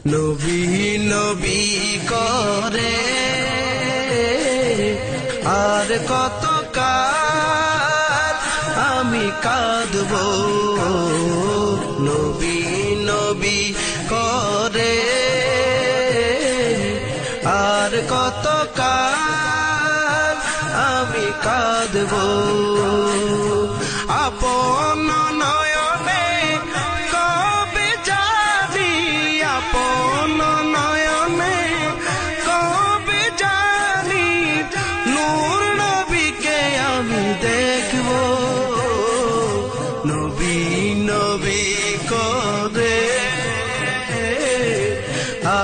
নবী নবী করে আর কত কাল আমি কাঁদব, নবী নবী করে আর কত কাল আমি কাঁদব। আপন নয়নে কবে জানি, আপন নয়নে কবে জানি নূর নবীকে আমি দেখব, নবী নবী করে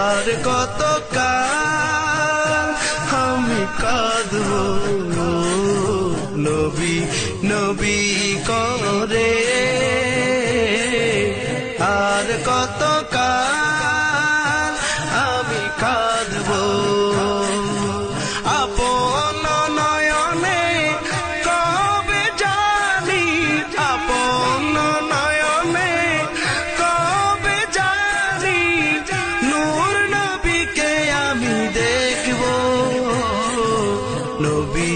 আর কত কাল আমি কাঁদব, নবী নবী করে আর কত কাল আমি কাঁদব। আপন নয়নে কবে জানি, আপন নয়নে কবে জানি নূর নবীকে আমি দেখব, নবী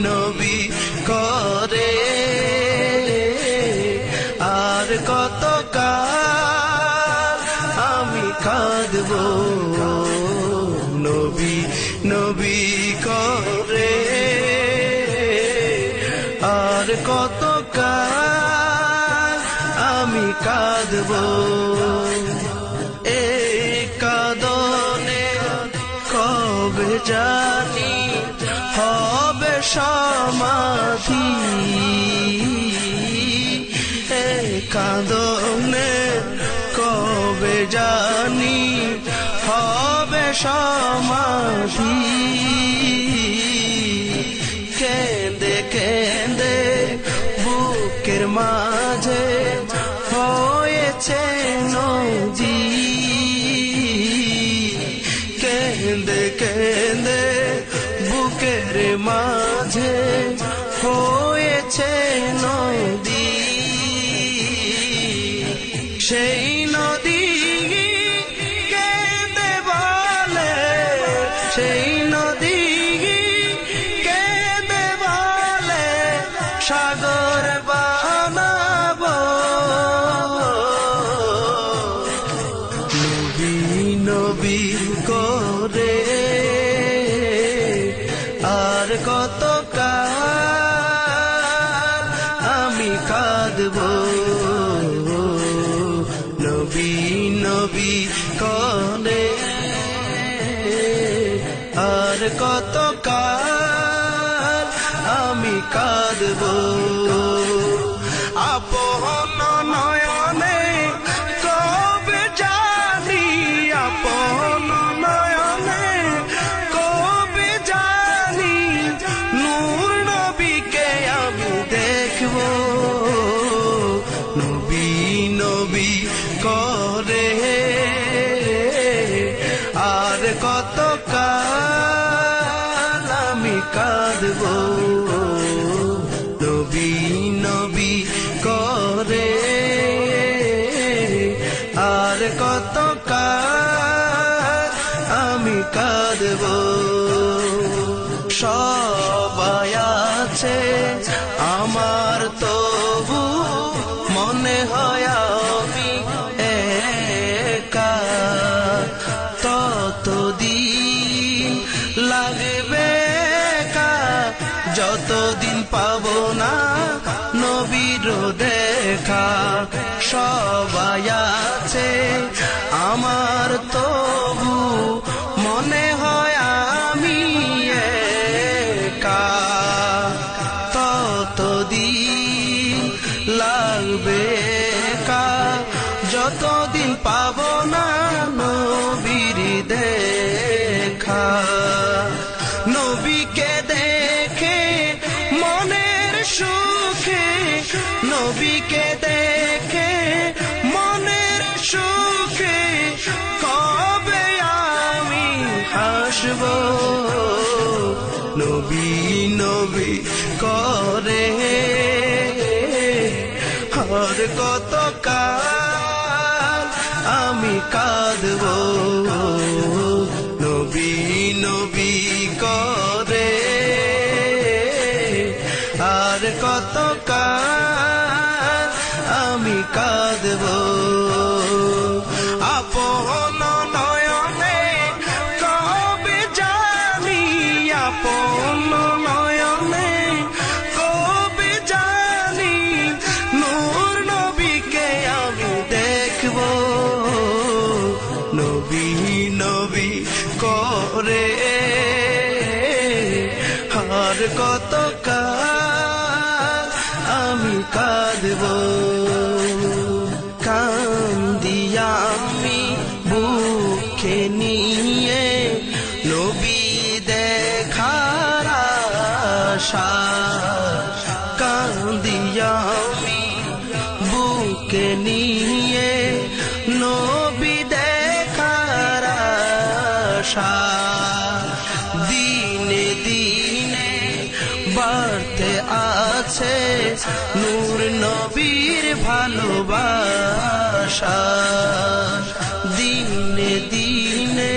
নবী করে আর কত কাল আমি কাঁদব, নবী নবী করে আর কত কাল আমি কাঁদব। এই কাঁদনে কবে জানি হবে সমাধি, এই কাঁদনে কবে জানি হবে সমাধি। কেঁদে কেঁদে বুকের মাঝে হয়েছে নদী, কেঁদে কেঁদে বুকের মাঝে হয়েছে নদী। সেই নদী কেঁদে বলে, সেই নদী কেঁদে বলে সাগর বানাবো, নবী নবী করে আর কত কাল আমি কাঁদব, নবী নবী করে আর কত কাল আমি কাঁদব। আপন নয়নে কবে জানি, আপন নয়নে কবে জানি নূর নবীকে আমি দেখব, নবী নবী করে আর কত কাল আমি কাঁদব, নবী নবী করে আর কত কাল আমি কাঁদব। সবাই আছে আমার তবু মনে হয় আমি একা, ততদিন লাগবে একা যতদিন পাবো না নবীর দেখা। সবাই আছে আমার তবু মনে হয় আমি একা, ততদিন লাগবে একা যতদিন পাবো না নবীর দেখা। নবীকে দেখে মনের সুখে, নবীকে দেখে মনের সুখে কবে আমি হাসব, নবী নবী করে আর কত কাল আমি কাঁদবো নবী নবী করে আর কত কাল আমি কাঁদবো আপন নয়নে কবে জানি আপন নয়নে কবে জানি নূর নবীকে আমি দেখবো নবী নবী করে আর কত কাল আমি কাঁদবো কান্দিয়া আমি বুকে নিয়ে নবী দেখার আশা কান্দিয়া আমি বুকে নিয়ে নবী দেখার আশা দিনে দিনে বাড়তে আছে নূর নবীর ভালোবাসা দিনে দিনে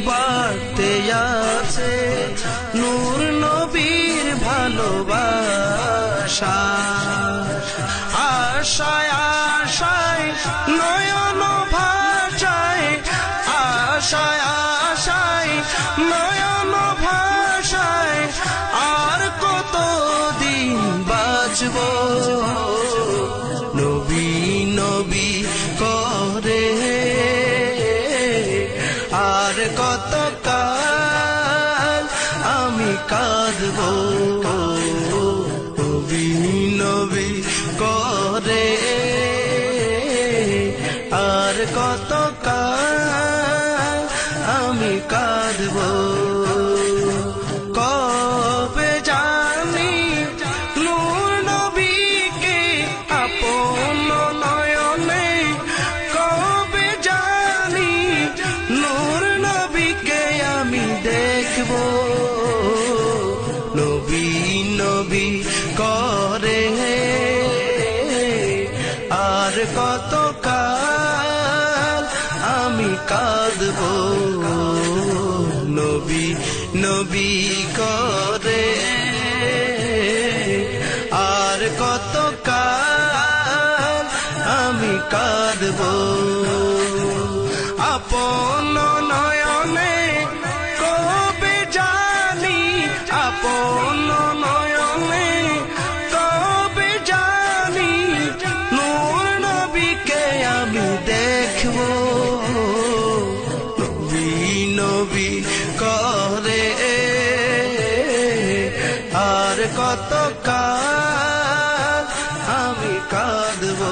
বাড়তে আছে নূর নবীর ভালোবাসা আশায় আশায় নয়ন ভাষায় আশায় আশায় নয়ন ভাষায় আর কত দিন বাঁচবো নবী নবী করে আর কত কাল আমি কাঁদবো নবী নবী করে আর কত কাল আমি কাঁদবো কবে জানি নূর নবীকে আপন নয়নে কবে জানি নূর নবীকে আমি দেখবো নবী নবী করে আর কত কাল আমি কাঁদবো নবী নবী করে আর কত কাল আমি কাঁদবো আপন নয়নে কবে জানি আপন নয়নে কবে জানি নূর নবীকে আমি দেখবো নবী নবী করে আর কত কাল আমি কাঁদবো